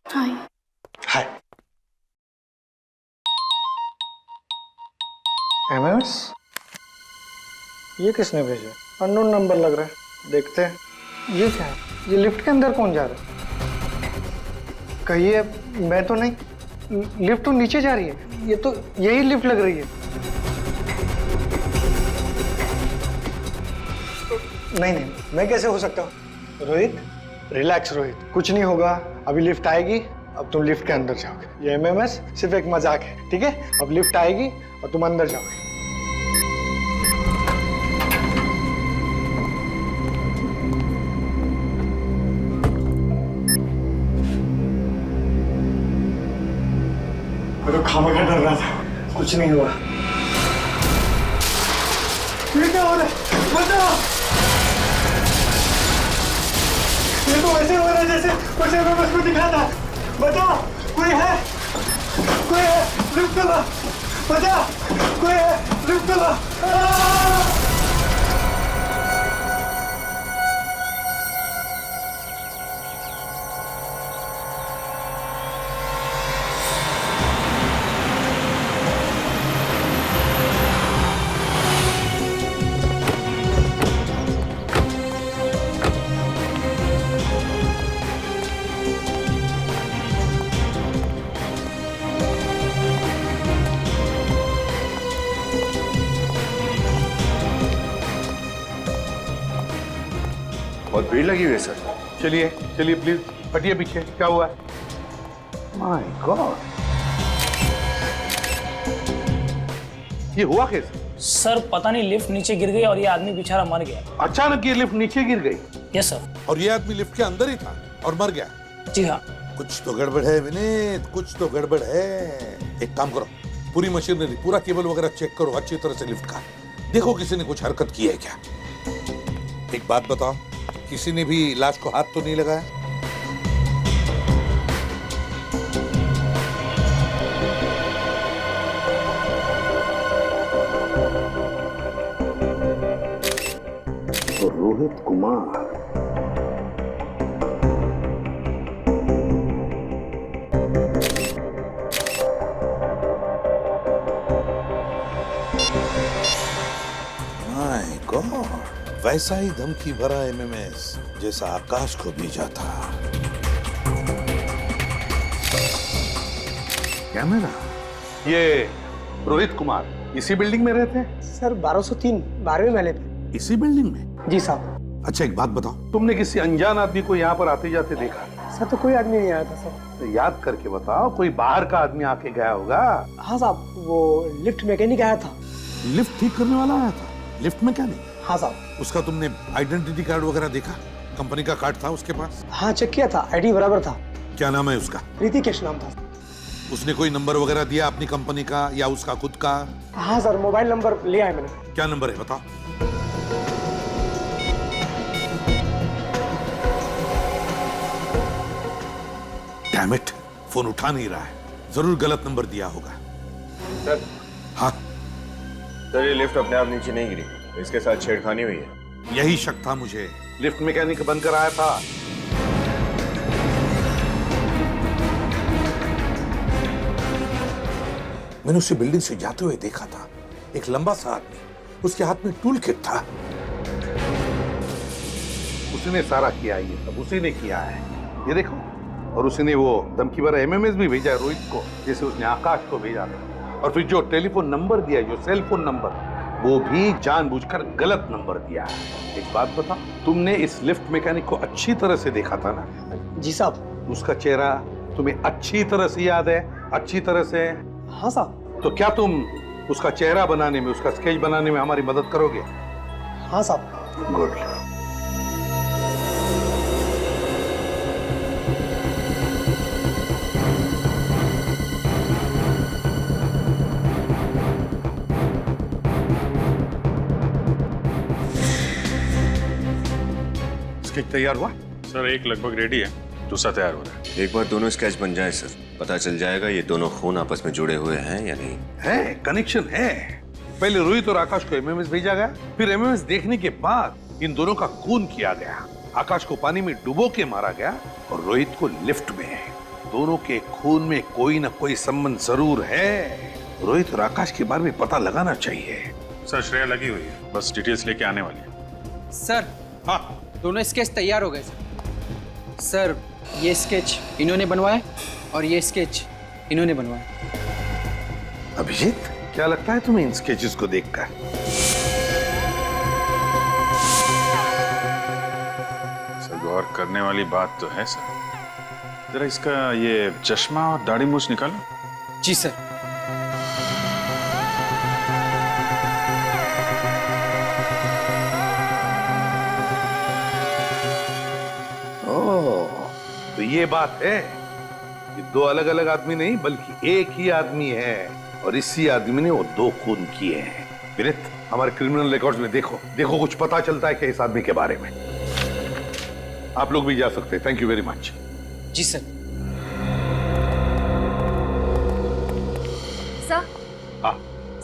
हाय। हाय। एमएमएस? ये किसने भेजा? अननोन नंबर लग रहा है, देखते हैं। ये क्या है? ये लिफ्ट के अंदर कौन जा रहा है? कहिए, मैं तो नहीं। लिफ्ट तो नीचे जा रही है। ये तो यही लिफ्ट लग रही है। नहीं, मैं कैसे हो सकता हूँ? रोहित, रिलैक्स रोहित, कुछ नहीं होगा। अभी लिफ्ट आएगी, अब तुम लिफ्ट के अंदर जाओगे। ये एमएमएस सिर्फ एक मजाक है, ठीक है? अब लिफ्ट आएगी और तुम अंदर जाओगे। मैं तो खामखा डर रहा था, कुछ नहीं हुआ। ये क्या हो रहा है? बचाओ! ये तो वैसे हो रहा है जैसे कुछ एमएमएस को दिखा था। बचाओ! कोई है? कोई है? लिफ्ट चला! बचाओ! कोई है? लिफ्ट चला! बहुत भीड़ लगी हुई है सर। चलिए चलिए प्लीज हटिए पीछे। क्या हुआ है? माय गॉड, ये हुआ कैसे? सर पता नहीं, लिफ्ट नीचे गिर गई और ये आदमी बेचारा मर गया। अचानक ये लिफ्ट नीचे गिर गई? Yes sir. और ये आदमी लिफ्ट के अंदर ही था और मर गया? जी हाँ। कुछ तो गड़बड़ है विनीत, कुछ तो गड़बड़ है। एक काम करो, पूरी मशीनरी, पूरा केबल वगैरह चेक करो अच्छी तरह से लिफ्ट का। देखो किसी ने कुछ हरकत की है क्या। एक बात बताओ, किसी ने भी लाश को हाथ तो नहीं लगाया? तो रोहित कुमार। माय गॉड, वैसा ही धमकी भरा एमएमएस जैसा आकाश को भेजा था। क्या मेरा? ये रोहित कुमार इसी बिल्डिंग में रहते हैं? सर 1203 12वें महले पे। इसी बिल्डिंग में? जी साहब। अच्छा एक बात बताओ, तुमने किसी अनजान आदमी को यहाँ पर आते जाते देखा? सर तो कोई आदमी नहीं आया था सर। तो याद करके बताओ, कोई बाहर का आदमी आके गया होगा। हाँ साहब, वो लिफ्ट मैकेनिक आया था। लिफ्ट ठीक करने वाला आया था? लिफ्ट में क्या नहीं? हाँ साहब। उसका तुमने आइडेंटिटी कार्ड वगैरह देखा? कंपनी का कार्ड था उसके पास? हाँ चेक किया था, आईडी बराबर था। क्या नाम है उसका? ऋतिकेश नाम था। उसने कोई नंबर वगैरह दिया अपनी कंपनी का या उसका खुद का? हाँ सर, मोबाइल नंबर लिया है मैंने। क्या नंबर है बताओ। डैम इट, फोन उठा नहीं रहा है, जरूर गलत नंबर दिया होगा। सर। हाँ सर, ये लिफ्ट अपने आप नीचे नहीं गिरी, इसके साथ छेड़खानी हुई है। यही शक था मुझे। लिफ्ट मैकेनिक बनकर आया था। मैंने उसे बिल्डिंग से जाते हुए देखा था, एक लंबा सा आदमी, उसके हाथ में टूल किट था। उसी ने सारा किया, ये सब उसी ने किया है, ये देखो। और उसी ने वो धमकी भरा एमएमएस भी भेजा है रोहित को, जैसे उसने आकाश को भेजा था। और फिर जो टेलीफोन नंबर दिया, जो सेल फोन नंबर, वो भी जानबूझकर गलत नंबर दिया है। एक बात बताओ, तुमने इस लिफ्ट मैकेनिक को अच्छी तरह से देखा था ना? जी साहब। उसका चेहरा तुम्हें अच्छी तरह से याद है? अच्छी तरह से? हाँ साहब। तो क्या तुम उसका चेहरा बनाने में, उसका स्केच बनाने में हमारी मदद करोगे? हाँ साहब। गुड। स्केच तैयार हुआ? सर एक लगभग रेडी है, दूसरा तैयार हो रहा है। एक बार दोनों स्केच बन जाए सर, पता चल जाएगा ये दोनों खून आपस में जुड़े हुए हैं या नहीं। है, कनेक्शन है। पहले रोहित और आकाश को एमएमएस भेजा गया, फिर एमएमएस देखने के बाद इन दोनों का खून किया गया। आकाश को पानी में डुबो के मारा गया और रोहित को लिफ्ट में। दोनों के खून में कोई ना कोई संबंध जरूर है। रोहित और आकाश के बारे में पता लगाना चाहिए। सर श्रेया लगी हुई है, बस डिटेल्स लेके आने वाली है। सर, हाँ, दोनों स्केच तैयार हो गए सर। सर, ये स्केच इन्होंने बनवाए और ये स्केच इन्होंने बनवाए। अभिजीत, क्या लगता है तुम्हें इन स्केचेस को देखकर? सर गौर करने वाली बात तो है सर। जरा इसका ये चश्मा और दाढ़ी मूछ निकालो। जी सर। तो ये बात है, ये दो अलग अलग आदमी नहीं बल्कि एक ही आदमी है और इसी आदमी ने वो दो खून किए हैं। विनीत, हमारे क्रिमिनल रिकॉर्ड्स में देखो कुछ पता चलता है क्या इस आदमी के बारे में। आप लोग भी जा सकते हैं। Thank you very much. जी सर। सर, हाँ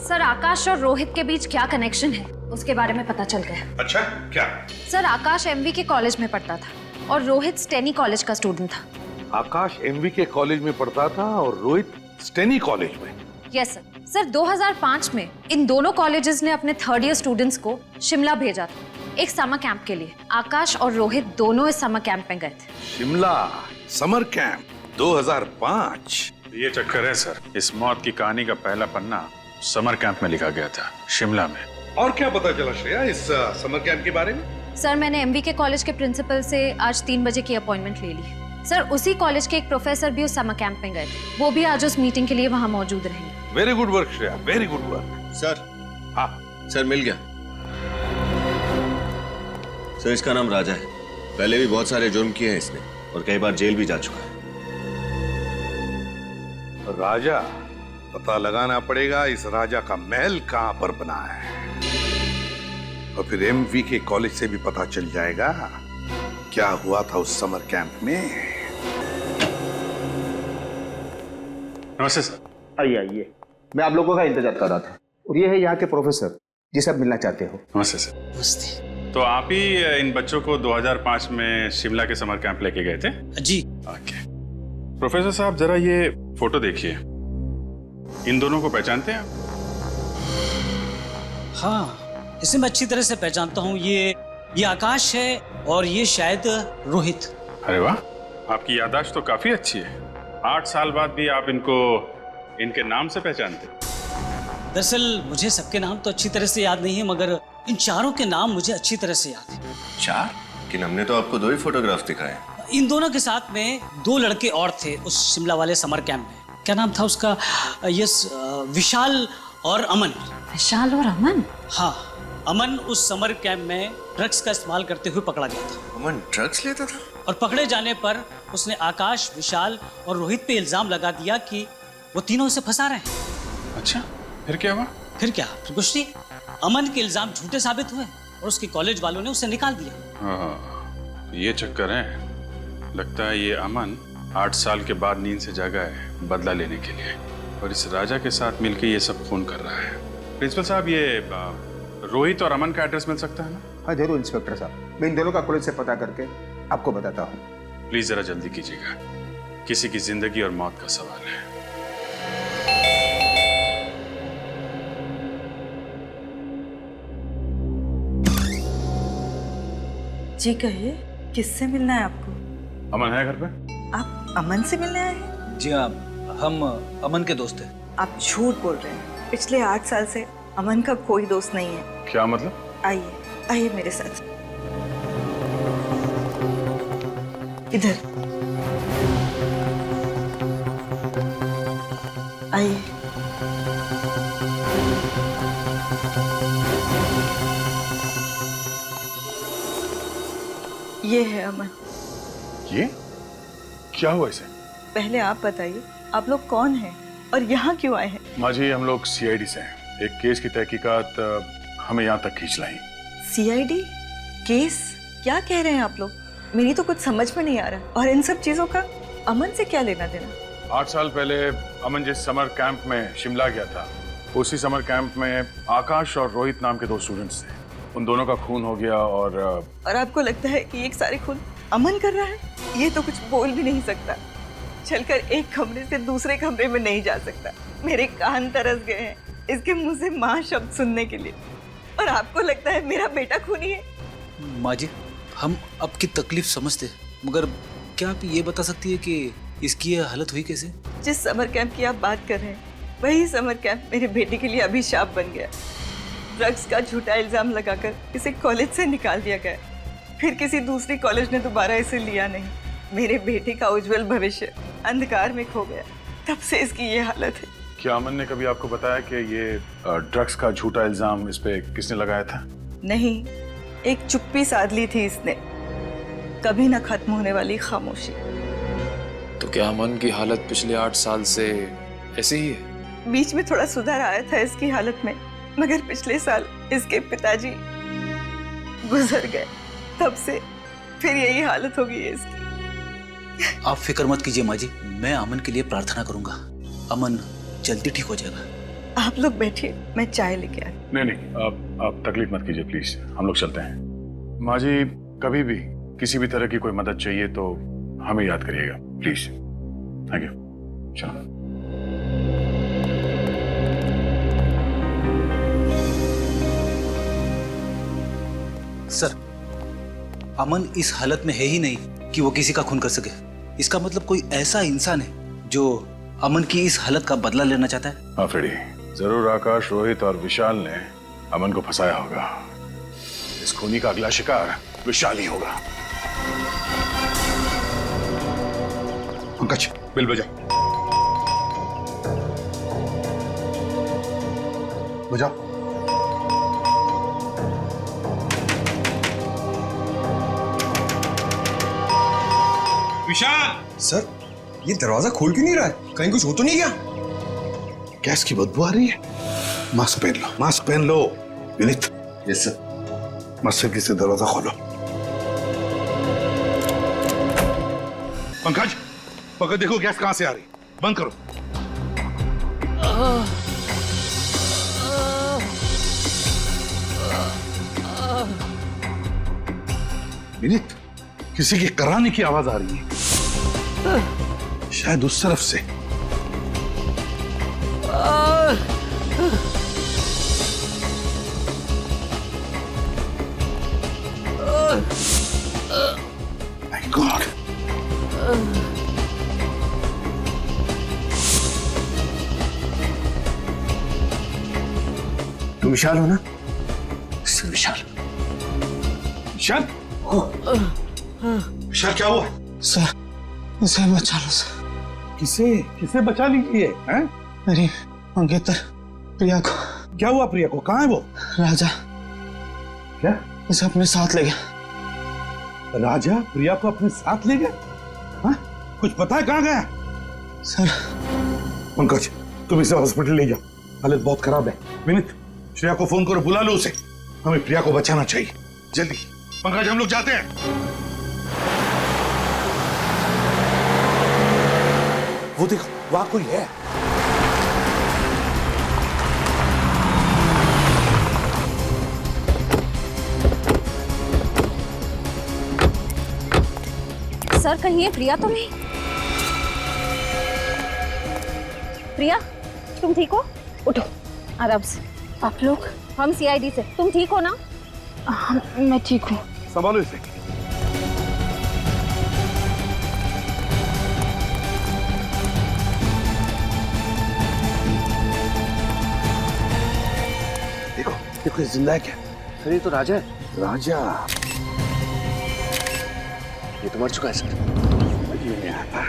सर आकाश और रोहित के बीच क्या कनेक्शन है उसके बारे में पता चल गया। अच्छा, क्या? सर आकाश एमवी के कॉलेज में पढ़ता था और रोहित स्टेनी कॉलेज का स्टूडेंट था। आकाश एमवी के कॉलेज में पढ़ता था और रोहित स्टेनी कॉलेज में। Yes sir. सर 2005 में इन दोनों कॉलेजेस ने अपने थर्ड ईयर स्टूडेंट्स को शिमला भेजा था एक समर कैंप के लिए। आकाश और रोहित दोनों इस समर कैंप में गए थे। Shimla summer camp 2005। ये चक्कर है सर, इस मौत की कहानी का पहला पन्ना समर कैंप में लिखा गया था, शिमला में। और क्या पता चला श्रेया इस समर कैंप के बारे में? सर मैंने एमवी के कॉलेज के प्रिंसिपल से आज 3 बजे की अपॉइंटमेंट ले ली। सर उसी कॉलेज के एक प्रोफेसर भी उस समर कैंप में गए थे, वो भी आज उस मीटिंग के लिए वहां मौजूद रहेंगे। Very good work Shreya, very good work. Sir, हाँ सर मिल गया। सर इसका नाम राजा है, पहले भी बहुत सारे जुर्म किए हैं इसने और कई बार जेल भी जा चुका है। राजा, पता लगाना पड़ेगा इस राजा का महल कहां पर बना है और फिर एमवी के कॉलेज से भी पता चल जाएगा क्या हुआ था उस समर कैंप में। नमस्ते सर। आइए आइए, मैं आप लोगों का इंतजार कर रहा था और ये है यहाँ के प्रोफेसर जिसे आप मिलना चाहते हो। नमस्ते सर। नमस्ते। तो आप ही इन बच्चों को 2005 में शिमला के समर कैंप लेके गए थे? जी। ओके। प्रोफेसर साहब जरा ये फोटो देखिए, इन दोनों को पहचानते हैं आप? हाँ, इसे मैं अच्छी तरह से पहचानता हूँ। ये आकाश है और ये शायद रोहित। अरे वाह, आपकी याददाश्त तो काफी अच्छी है। 8 साल बाद भी आप इनको इनके नाम से पहचानते? दरअसल मुझे सबके नाम तो अच्छी तरह से याद नहीं है, मगर इन चारों के नाम मुझे अच्छी तरह से याद है। 4? कि हमने तो आपको 2 ही फोटोग्राफ दिखाए। इन दोनों के साथ में 2 लड़के और थे उस शिमला वाले समर कैंप में। क्या नाम था उसका? यस, विशाल और अमन। विशाल और अमन? हाँ, अमन उस समर कैंप में ड्रग्स का इस्तेमाल करते हुए पकड़ा गया था। अमन ड्रग्स लेता था? और पकड़े जाने पर उसने आकाश, विशाल और रोहित पे इल्जाम लगा दिया कि वो तीनों उसे फंसा रहे हैं। अच्छा, फिर क्या हुआ? फिर कुछ नहीं। अमन के इल्जाम झूठे साबित हुए और उसके कॉलेज वालों ने उसे निकाल दिया। हाँ, ये चक्कर है। लगता है ये अमन 8 साल के बाद नींद से जागा है बदला लेने के लिए और इस राजा के साथ मिलकर ये सब खून कर रहा है। प्रिंसिपल साहब, ये रोहित और अमन का एड्रेस मिल सकता है ना? हाँ जरूर इंस्पेक्टर साहब, मैं इन दोनों का कॉलेज से पता करके आपको बताता हूँ। प्लीज जरा जल्दी कीजिएगा, किसी की जिंदगी और मौत का सवाल है। जी कहिए, किससे मिलना है आपको? अमन है घर पे? आप अमन से मिलने आए हैं? जी हाँ, हम अमन के दोस्त हैं। आप झूठ बोल रहे हैं। पिछले 8 साल से अमन का कोई दोस्त नहीं है। क्या मतलब? आइए आइए मेरे साथ। इधर आइए। ये है अमन। ये क्या हुआ इसे? पहले आप बताइए, आप लोग कौन हैं और यहाँ क्यों आए हैं? माँ जी, हम लोग सीआईडी से हैं। एक केस की तहकीकात हमें यहाँ तक खींच लाई। CID case? क्या कह रहे हैं आप लोग? मेरी तो कुछ समझ में नहीं आ रहा, और इन सब चीजों का अमन से क्या लेना देना? 8 साल पहले अमन जिस समर कैंप में शिमला गया था, उसी समर कैंप में आकाश और रोहित नाम के 2 स्टूडेंट्स थे। उन दोनों का खून हो गया और आपको लगता है कि ये सारे खून अमन कर रहा है? ये तो कुछ बोल भी नहीं सकता, चलकर एक कमरे से दूसरे कमरे में नहीं जा सकता। मेरे कान तरस गए हैं इसके मुंह से माँ शब्द सुनने के लिए, और आपको लगता है मेरा बेटा खूनी है? माँ जी, हम आपकी तकलीफ समझते हैं, मगर क्या आप ये बता सकती है कि इसकी ये हालत हुई कैसे? जिस समर कैंप की आप बात कर रहे हैं, वही समर कैंप मेरे बेटे के लिए अभिशाप बन गया। ड्रग्स का झूठा इल्जाम लगाकर इसे कॉलेज से निकाल दिया गया, फिर किसी दूसरी कॉलेज ने दोबारा इसे लिया नहीं। मेरे बेटे का उज्जवल भविष्य अंधकार में खो गया, तब से इसकी ये हालत है। क्या अमन ने कभी आपको बताया कि ये ड्रग्स का झूठा इल्जाम इस पे किसने लगाया था? नहीं, एक चुप्पी साध ली थी इसने, कभी न खत्म होने वाली खामोशी। तो क्या अमन की हालत पिछले 8 साल से ऐसे ही है? बीच में थोड़ा सुधार आया था इसकी हालत में, मगर पिछले साल इसके पिताजी गुजर गए, तब से फिर यही हालत हो गई है इसकी। आप फिक्र मत कीजिए माँ जी, मैं अमन के लिए प्रार्थना करूंगा। अमन जल्दी ठीक हो जाएगा। आप लोग बैठिए, मैं चाय लेके आ रही। नहीं, आप तकलीफ मत कीजिए प्लीज, हम लोग चलते हैं। माँ जी, कभी भी किसी भी तरह की कोई मदद चाहिए तो हमें याद करिएगा प्लीज। Thank you. चलो। सर, अमन इस हालत में है ही नहीं कि वो किसी का खून कर सके। इसका मतलब कोई ऐसा इंसान है जो अमन की इस हालत का बदला लेना चाहता है। हाँ फ्रेडी, जरूर आकाश, रोहित और विशाल ने अमन को फंसाया होगा। इस खूनी का अगला शिकार विशाल ही होगा। पंकज, बिल बजाओ। बजाओ। विशाल! सर, ये दरवाजा खोल क्यों नहीं रहा है? कहीं कुछ हो तो नहीं गया? गैस की बदबू आ रही है। मास्क पहन लो, मास्क पहन लो। विनीत। Yes sir. मस्जिद से दरवाजा खोलो। पंकज, पंकज देखो गैस कहां से आ रही, बंद करो। विनीत, किसी के कराने की आवाज आ रही है, शायद उस तरफ से। My God. तुम विशाल हो ना? सर विशाल। विशाल? विशाल क्या हुआ? सर, इसे बचा लो सर। किसे किसे बचा लीजिए? हैं? मेरी मंगेतर प्रिया को। क्या हुआ प्रिया को? कहाँ है वो? राजा क्या? इसे अपने साथ ले गया। राजा प्रिया को अपने साथ ले गया? हाँ? कुछ पता है कहाँ गया? सर। पंकज, तुम इसे हॉस्पिटल ले जाओ, हालत बहुत खराब है। विनीत, श्रेया को फोन करो, बुला लो उसे। हमें प्रिया को बचाना चाहिए, जल्दी। पंकज, हम लोग जाते हैं। वो देखो, वहां कोई है। सर, कहीं ये प्रिया तो नहीं? प्रिया, तुम ठीक हो? उठो आराम से। आप लोग? हम सीआईडी से। तुम ठीक हो ना? मैं ठीक हूँ। संभालो इसे। देखो देखो, जिंदा है क्या? सर, ये तो राजा है। राजा? ये तो मर चुका है सर। समझ में नहीं आता।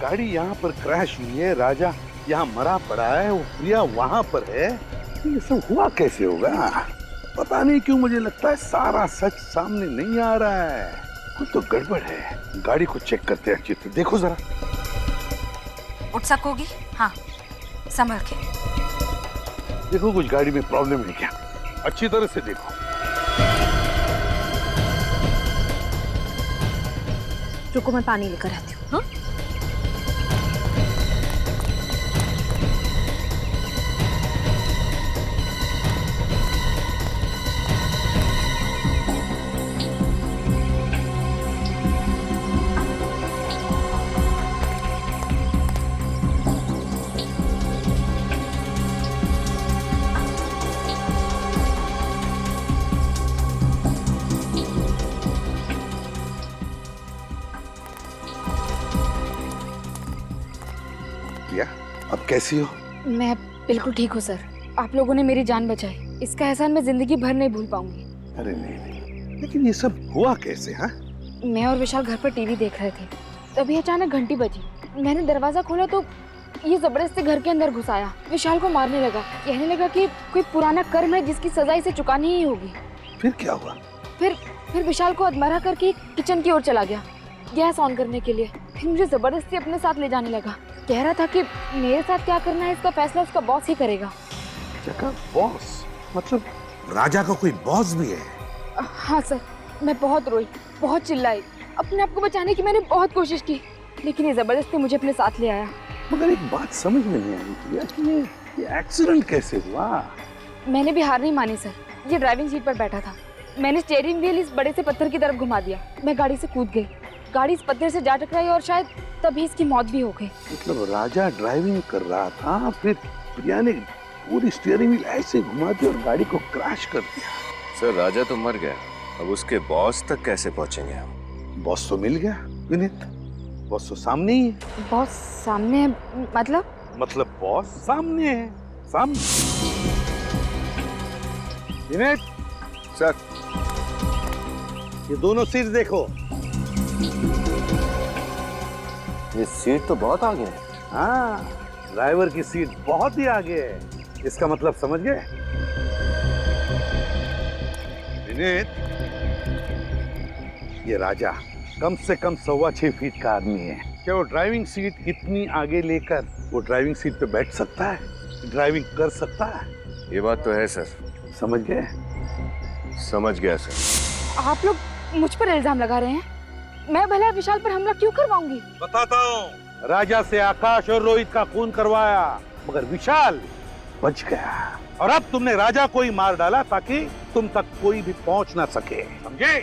गाड़ी यहाँ पर क्रैश हुई है, राजा यहाँ मरा पड़ा है, वो प्रिया वहां पर है। ये सब हुआ कैसे होगा? पता नहीं क्यों मुझे लगता है सारा सच सामने नहीं आ रहा है। कुछ तो गड़बड़ है। गाड़ी को चेक करते हैं अच्छी तरह। देखो जरा। उठ सकोगी? हाँ, संभल के देखो कुछ गाड़ी में प्रॉब्लम है क्या, अच्छी तरह से देखो। रुको मैं पानी लेकर आती हूँ। हाँ अब कैसी हो? मैं बिल्कुल ठीक हूँ सर। आप लोगों ने मेरी जान बचाई, इसका एहसान मैं जिंदगी भर नहीं भूल पाऊंगी। अरे नहीं, लेकिन ये सब हुआ कैसे? हाँ, मैं और विशाल घर पर टीवी देख रहे थे, तभी अचानक घंटी बजी। मैंने दरवाजा खोला तो ये जबरदस्ती घर के अंदर घुस आया। विशाल को मारने लगा, कहने लगा कि कोई पुराना कर्म है जिसकी सजा इसे चुकानी ही होगी। फिर क्या हुआ? फिर विशाल को अधमरा करके किचन की ओर चला गया गैस ऑन करने के लिए। फिर मुझे जबरदस्ती अपने साथ ले जाने लगा। कह रहा था कि मेरे साथ क्या करना है इसका फैसला उसका बॉस ही करेगा। बॉस? मतलब राजा का कोई बॉस भी है? हाँ सर, मैं बहुत रोई, बहुत चिल्लाई, अपने आप को बचाने की मैंने बहुत कोशिश की, लेकिन ये जबरदस्ती मुझे अपने साथ ले आया। मगर एक बात समझ में नहीं आई प्रिया कि ये एक्सीडेंट कैसे हुआ? मैंने भी हार नहीं मानी सर। ये ड्राइविंग सीट पर बैठा था, मैंने स्टीयरिंग व्हील इस बड़े से पत्थर की तरफ घुमा दिया। मैं गाड़ी से कूद गई, गाड़ी इस पत्थर से जा टकराई और शायद तभी इसकी मौत भी हो गई। मतलब राजा ड्राइविंग कर रहा था, फिर प्रिया ने पूरी स्टीयरिंग व्हील ऐसे घुमा दी और गाड़ी को क्रैश कर दिया। सर राजा तो मर गया, अब उसके बॉस तक कैसे पहुंचेंगे हम? बॉस तो मिल गया विनीत, बॉस तो सामने ही है। बॉस सामने है? मतलब बॉस सामने है, सामने। विनीत सर, ये दोनों सीट देखो। ये सीट तो बहुत आगे है। हाँ, ड्राइवर की सीट बहुत ही आगे है। इसका मतलब समझ गए? विनीत, ये राजा कम से कम 6.25 फीट का आदमी है। क्या वो ड्राइविंग सीट इतनी आगे लेकर वो ड्राइविंग सीट पे बैठ सकता है, ड्राइविंग कर सकता है? ये बात तो है सर। समझ गए? समझ गया सर। आप लोग मुझ पर इल्जाम लगा रहे हैं, मैं भला विशाल पर हमला क्यों करवाऊंगी? बताता हूँ। राजा से आकाश और रोहित का खून करवाया, मगर विशाल बच गया। और अब तुमने राजा को ही मार डाला ताकि तुम तक कोई भी पहुंच ना सके, समझे?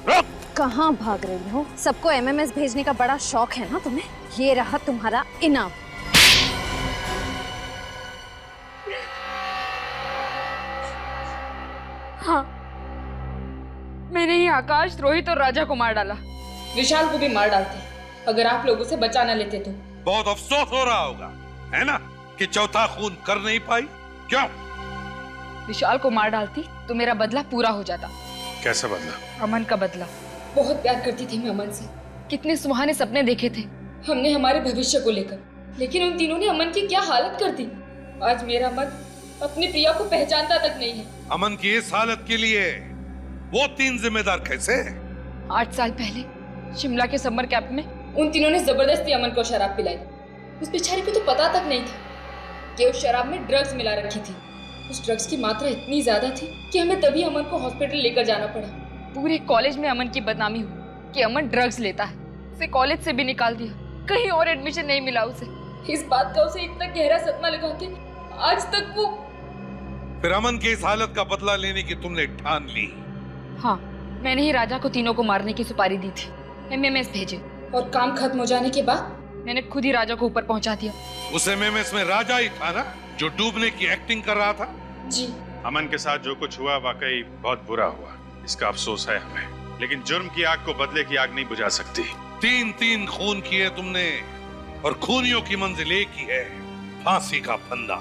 रुक! कहाँ भाग रही हो? सबको एमएमएस भेजने का बड़ा शौक है ना तुम्हें? ये रहा तुम्हारा इनाम। हाँ, मैंने ही आकाश, रोहित और राजा को मार डाला। विशाल को भी मार डालते अगर आप लोग उसे बचा न लेते तो। बहुत अफसोस हो रहा होगा, है ना, कि चौथा खून कर नहीं पाई। क्यों? विशाल को मार डालती तो मेरा बदला पूरा हो जाता। कैसा बदला? अमन का बदला। बहुत प्यार करती थी मैं अमन से, कितने सुहाने सपने देखे थे हमने हमारे भविष्य को लेकर, लेकिन उन तीनों ने अमन की क्या हालत कर दी। आज मेरा मन अपनी प्रिया को पहचानता तक नहीं है। अमन की इस हालत के लिए वो तीन जिम्मेदार कैसे? 8 साल पहले शिमला के समर कैंप में उन तीनों ने जबरदस्ती अमन को शराब पिलाई। उस बेचारी को तो पता तक नहीं था कि उस शराब में ड्रग्स मिला रखी थी। उस ड्रग्स की मात्रा इतनी ज्यादा थी कि हमें तभी अमन को हॉस्पिटल लेकर जाना पड़ा। पूरे कॉलेज में अमन की बदनामी हुई कि अमन ड्रग्स लेता है। उसे कॉलेज से भी निकाल दिया, कहीं और एडमिशन नहीं मिला उसे। इस बात का उसे इतना गहरा सदमा लगा कि आज तक वो। फिर अमन की इस हालत का बदला लेने की तुमने ठान ली? हाँ, मैंने ही राजा को तीनों को मारने की सुपारी दी थी। एमएमएस भेजे और काम खत्म हो जाने के बाद मैंने खुद ही राजा को ऊपर पहुंचा दिया। उस एमएमएस में राजा ही था ना जो डूबने की एक्टिंग कर रहा था? जी। अमन के साथ जो कुछ हुआ वाकई बहुत बुरा हुआ, इसका अफसोस है हमें, लेकिन जुर्म की आग को बदले की आग नहीं बुझा सकती। 3 खून किए तुमने और खूनियों की मंजिल एक ही है, फांसी का फंदा।